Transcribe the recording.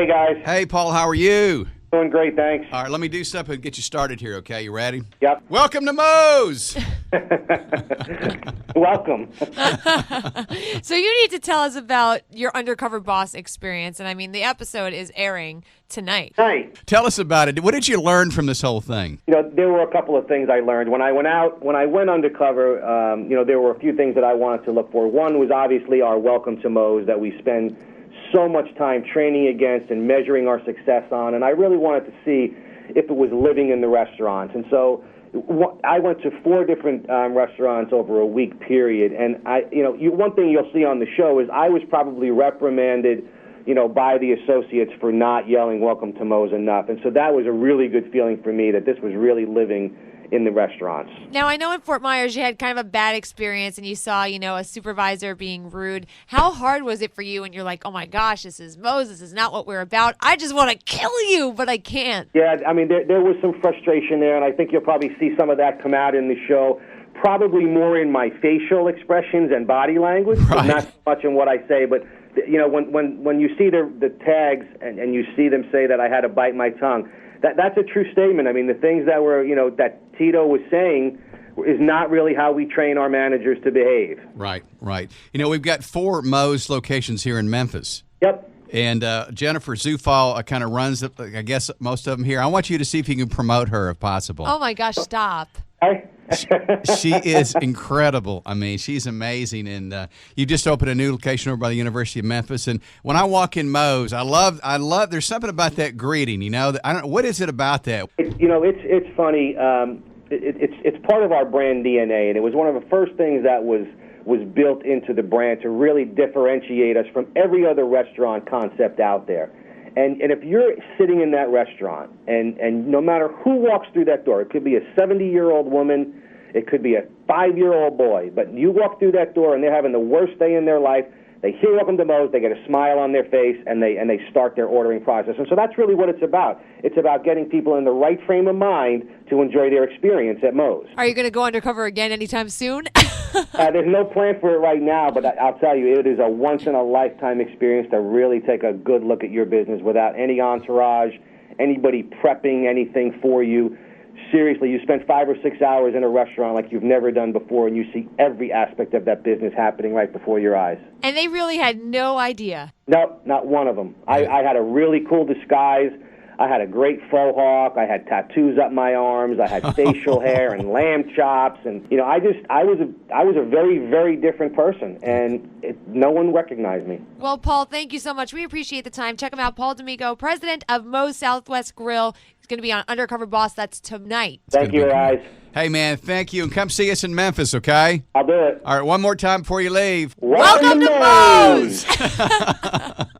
Hey, guys. Hey, Paul, how are you? Doing great, thanks. All right, let me do something to get you started here, okay? You ready? Yep. Welcome to Moes! Welcome. So you need to tell us about your Undercover Boss experience. And I mean, the episode is airing tonight. Hi. Tell us about it. What did you learn from this whole thing? There were a couple of things I learned. When I went undercover, there were a few things that I wanted to look for. One was obviously our welcome to Moes that we spend so much time training against and measuring our success on, and I really wanted to see if it was living in the restaurants. And so I went to 4 different restaurants over a week period, and one thing you'll see on the show is I was probably reprimanded, by the associates for not yelling "Welcome to Moes" enough, and so that was a really good feeling for me that this was really living in the restaurants. Now, I know in Fort Myers you had kind of a bad experience and you saw, a supervisor being rude. How hard was it for you when you're like, oh my gosh, this is Moes, this is not what we're about. I just want to kill you, but I can't. Yeah, I mean, there was some frustration there, and I think you'll probably see some of that come out in the show. Probably more in my facial expressions and body language, right. Not so much in what I say, but when you see the tags and you see them say that I had to bite my tongue, that's a true statement. I mean, the things that were, that Tito was saying is not really how we train our managers to behave. Right. We've got 4 Moes locations here in Memphis. Yep. And Jennifer Zufall kind of runs, I guess, most of them here. I want you to see if you can promote her if possible. Oh my gosh, stop. She is incredible. I mean, she's amazing. And you just opened a new location over by the University of Memphis. And when I walk in Moes, I love. There's something about that greeting. I don't. What is it about that? It's funny. It's part of our brand DNA, and it was one of the first things that was built into the brand to really differentiate us from every other restaurant concept out there. And if you're sitting in that restaurant, and no matter who walks through that door, it could be a 70-year-old woman, it could be a 5-year-old boy, but you walk through that door and they're having the worst day in their life, they hear Welcome to Moes, they get a smile on their face, and they start their ordering process. And so that's really what it's about. It's about getting people in the right frame of mind to enjoy their experience at Moes. Are you going to go undercover again anytime soon? There's no plan for it right now, but I'll tell you, it is a once-in-a-lifetime experience to really take a good look at your business without any entourage, anybody prepping anything for you. Seriously, you spend 5 or 6 hours in a restaurant like you've never done before, and you see every aspect of that business happening right before your eyes. And they really had no idea. No, not one of them. I had a really cool disguise. I had a great faux hawk. I had tattoos up my arms. I had facial hair and lamb chops, and I was a very, very different person, and no one recognized me. Well, Paul, thank you so much. We appreciate the time. Check him out, Paul Damico, president of Moes Southwest Grill. He's going to be on Undercover Boss. That's tonight. Thank you, guys. Hey, man, thank you, and come see us in Memphis, okay? I'll do it. All right, one more time before you leave. Welcome to Moes!